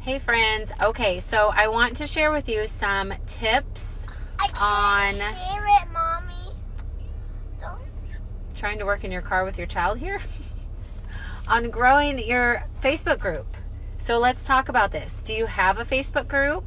Hey friends, okay, so I want to share with you some tips on hear it, Mommy. Don't. trying to work in your car with your child here on growing your Facebook group. So let's talk about this. Do you have a Facebook group?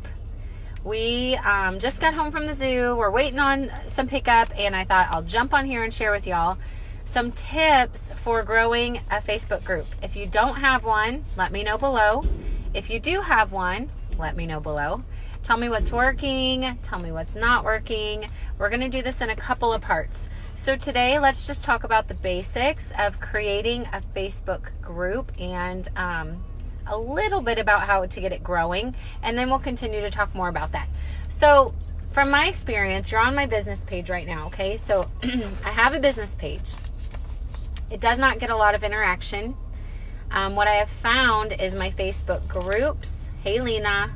We just got home from the zoo. We're waiting on some pickup, and I thought I'll jump on here and share with y'all some tips for growing a Facebook group. If you don't have one, let me know below. If you do have one, let me know below. Tell me what's working. Tell me what's not working. We're going to do this in a couple of parts. So today, let's just talk about the basics of creating a Facebook group and a little bit about how to get it growing. And then we'll continue to talk more about that. So from my experience, you're on my business page right now, okay? So I have a business page. It does not get a lot of interaction. What I have found is my Facebook groups. Hey, Lena.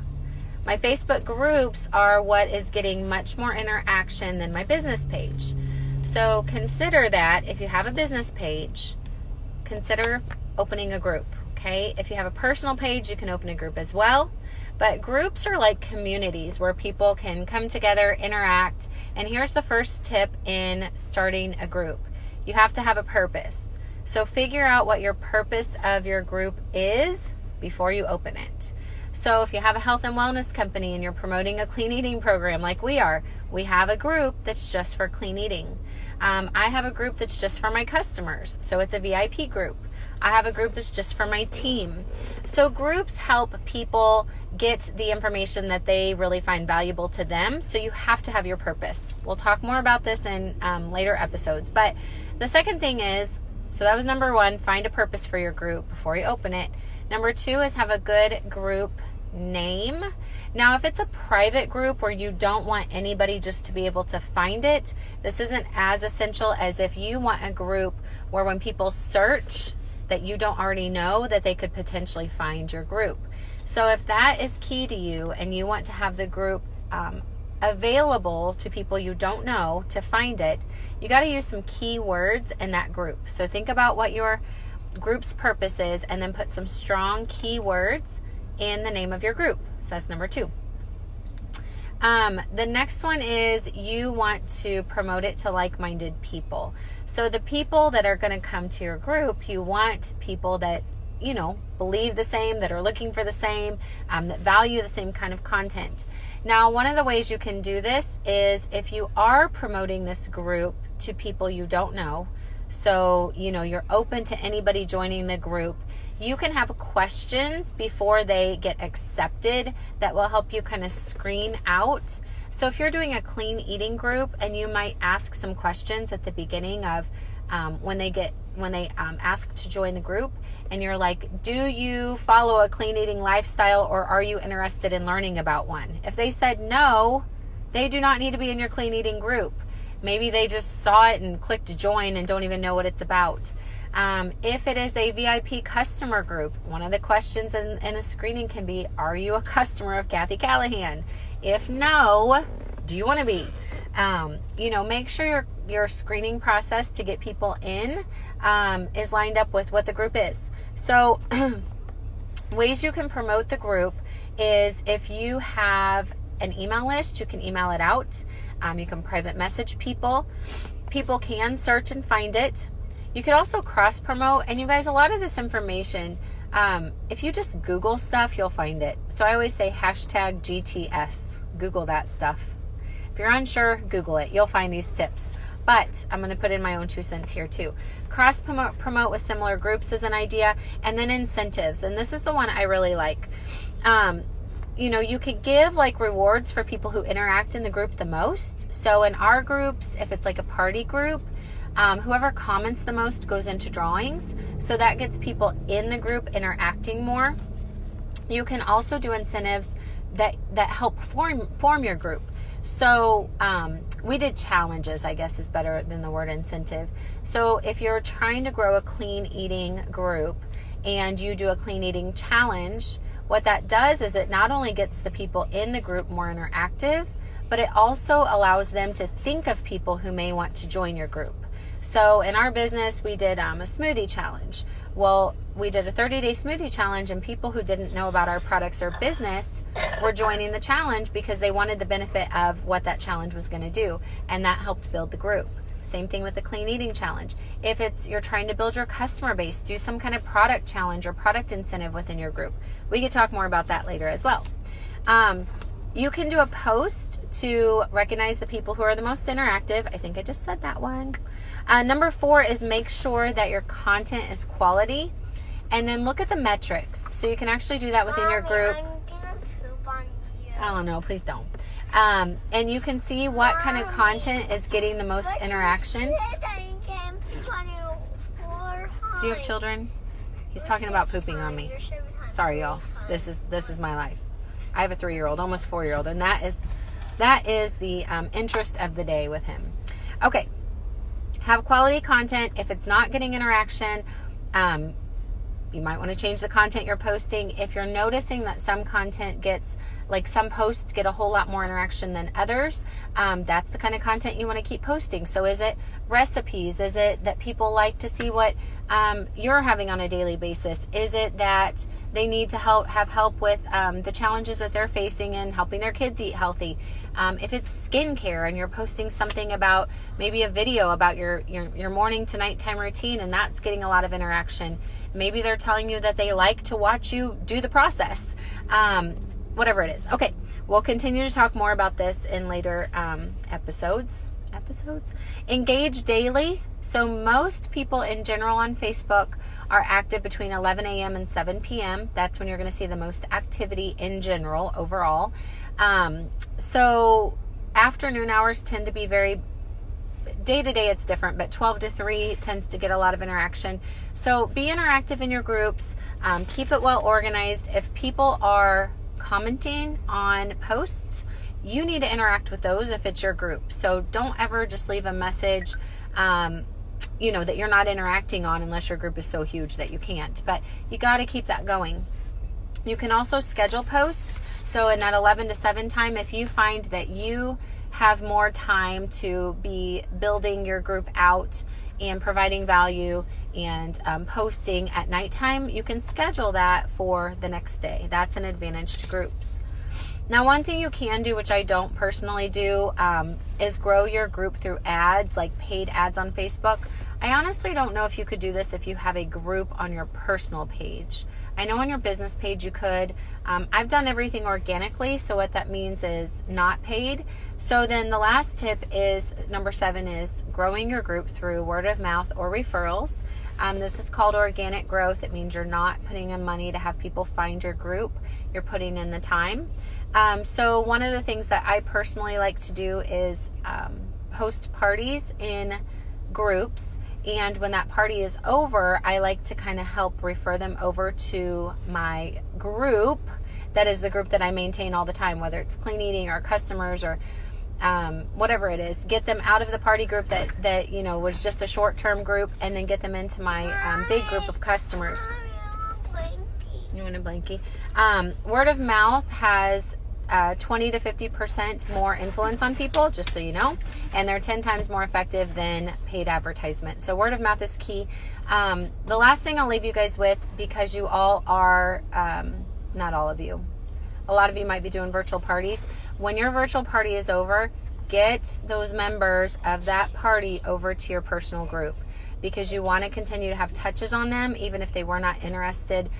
My Facebook groups are what is getting much more interaction than my business page. So consider that if you have a business page, consider opening a group, okay? If you have a personal page, you can open a group as well. But groups are like communities where people can come together, interact. And here's the first tip in starting a group. You have to have a purpose. So figure out what your purpose of your group is before you open it. So if you have a health and wellness company and you're promoting a clean eating program like we are, we have a group that's just for clean eating. I have a group that's just for my customers. So it's a VIP group. I have a group that's just for my team. So groups help people get the information that they really find valuable to them. So you have to have your purpose. We'll talk more about this in later episodes. But the second thing is, so that was number one, find a purpose for your group before you open it. Number two is have a good group name. Now, if it's a private group where you don't want anybody just to be able to find it, this isn't as essential as if you want a group where when people search that you don't already know, that they could potentially find your group. So if that is key to you and you want to have the group available to people you don't know to find it, you got to use some keywords in that group. So think about what your group's purpose is and then put some strong keywords in the name of your group. So that's number two. The next one is you want to promote it to like-minded people. So the people that are going to come to your group, you want people that, you know, believe the same, that are looking for the same, that value the same kind of content. Now, one of the ways you can do this is if you are promoting this group to people you don't know, so, you know, you're open to anybody joining the group, you can have questions before they get accepted that will help you kind of screen out. So if you're doing a clean eating group and you might ask some questions at the beginning of when they ask to join the group, and you're like, do you follow a clean eating lifestyle or are you interested in learning about one? If they said no, they do not need to be in your clean eating group. Maybe they just saw it and clicked join and don't even know what it's about. If it is a VIP customer group, one of the questions in a screening can be, are you a customer of Kathy Callahan? If no, do you want to be? Make sure your screening process to get people in is lined up with what the group is. So ways you can promote the group is if you have an email list, you can email it out. You can private message people. People can search and find it. You could also cross-promote. And you guys, a lot of this information, if you just Google stuff, you'll find it. So I always say hashtag GTS. Google that stuff. If you're unsure, Google it. You'll find these tips. But I'm going to put in my own 2 cents here too. Cross-promote with similar groups is an idea. And then incentives. And this is the one I really like. You could give like rewards for people who interact in the group the most. So in our groups, if it's like a party group, whoever comments the most goes into drawings. So that gets people in the group interacting more. You can also do incentives that help form your group. So we did challenges, I guess is better than the word incentive. So if you're trying to grow a clean eating group and you do a clean eating challenge, what that does is it not only gets the people in the group more interactive, but it also allows them to think of people who may want to join your group. So in our business, we did a smoothie challenge. Well, we did a 30-day smoothie challenge, and people who didn't know about our products or business were joining the challenge because they wanted the benefit of what that challenge was going to do, and that helped build the group. Same thing with the clean eating challenge. If you're trying to build your customer base, do some kind of product challenge or product incentive within your group. We could talk more about that later as well. You can do a post to recognize the people who are the most interactive. I think I just said that one. Number 4 is make sure that your content is quality, and then look at the metrics. So you can actually do that within your group. I'm gonna poop on you. Oh no, please don't. And you can see what kind of content is getting the most interaction. You said that you can poop on you 4 times. Do you have children? He's talking about pooping on me. Sorry, y'all. This is my life. I have a 3-year-old, almost 4-year-old, and that is the interest of the day with him. Okay, have quality content. If it's not getting interaction, you might want to change the content you're posting. If you're noticing that some content gets, like some posts get a whole lot more interaction than others, that's the kind of content you want to keep posting. So is it recipes? Is it that people like to see what you're having on a daily basis? Is it that they need to have help with the challenges that they're facing and helping their kids eat healthy? If it's skincare and you're posting something about, maybe a video about your morning to nighttime routine, and that's getting a lot of interaction. Maybe they're telling you that they like to watch you do the process. Whatever it is. Okay, we'll continue to talk more about this in later episodes. Engage daily. So most people in general on Facebook are active between 11 a.m. and 7 p.m. That's when you're going to see the most activity in general overall. So afternoon hours tend to be very, day to day it's different, but 12 to 3 tends to get a lot of interaction. So be interactive in your groups. Keep it well organized. If people are commenting on posts, you need to interact with those if it's your group. So don't ever just leave a message that you're not interacting on, unless your group is so huge that you can't. But you got to keep that going. You can also schedule posts. So in that 11 to 7 time, if you find that you have more time to be building your group out and providing value and posting at nighttime, you can schedule that for the next day. That's an advantage to groups. Now, one thing you can do, which I don't personally do, is grow your group through ads, like paid ads on Facebook. I honestly don't know if you could do this if you have a group on your personal page. I know on your business page you could. I've done everything organically, so what that means is not paid. So then the last tip is, number 7, is growing your group through word of mouth or referrals. This is called organic growth. It means you're not putting in money to have people find your group. You're putting in the time. So one of the things that I personally like to do is host parties in groups. And when that party is over, I like to kind of help refer them over to my group. That is the group that I maintain all the time, whether it's clean eating or customers or whatever it is. Get them out of the party group that was just a short-term group, and then get them into my big group of customers. You want a blankie? Word of mouth has 20 to 50% more influence on people, just so you know, and they're 10 times more effective than paid advertisement. So word of mouth is key. The last thing I'll leave you guys with, because you all are, not all of you, a lot of you might be doing virtual parties. When your virtual party is over, get those members of that party over to your personal group, because you want to continue to have touches on them, even if they were not interested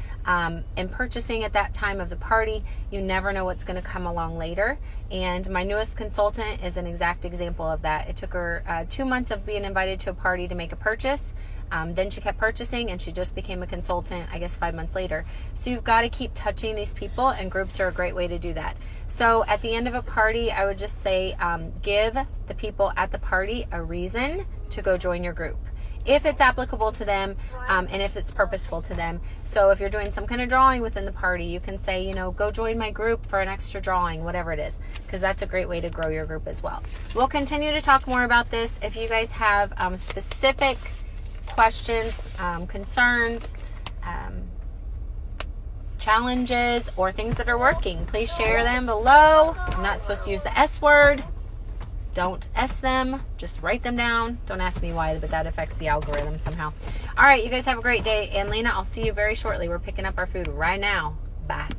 in purchasing at that time of the party. You never know what's going to come along later. And my newest consultant is an exact example of that. It took her 2 months of being invited to a party to make a purchase. Then she kept purchasing, and she just became a consultant, I guess, 5 months later. So you've got to keep touching these people, and groups are a great way to do that. So at the end of a party, I would just say, give the people at the party a reason to go join your group, if it's applicable to them, and if it's purposeful to them. So if you're doing some kind of drawing within the party, you can say, go join my group for an extra drawing, whatever it is, because that's a great way to grow your group as well. We'll continue to talk more about this. If you guys have specific questions, concerns, challenges, or things that are working, please share them below. I'm not supposed to use the S word. Don't S them. Just write them down. Don't ask me why, but that affects the algorithm somehow. All right, you guys have a great day. And Lena, I'll see you very shortly. We're picking up our food right now. Bye.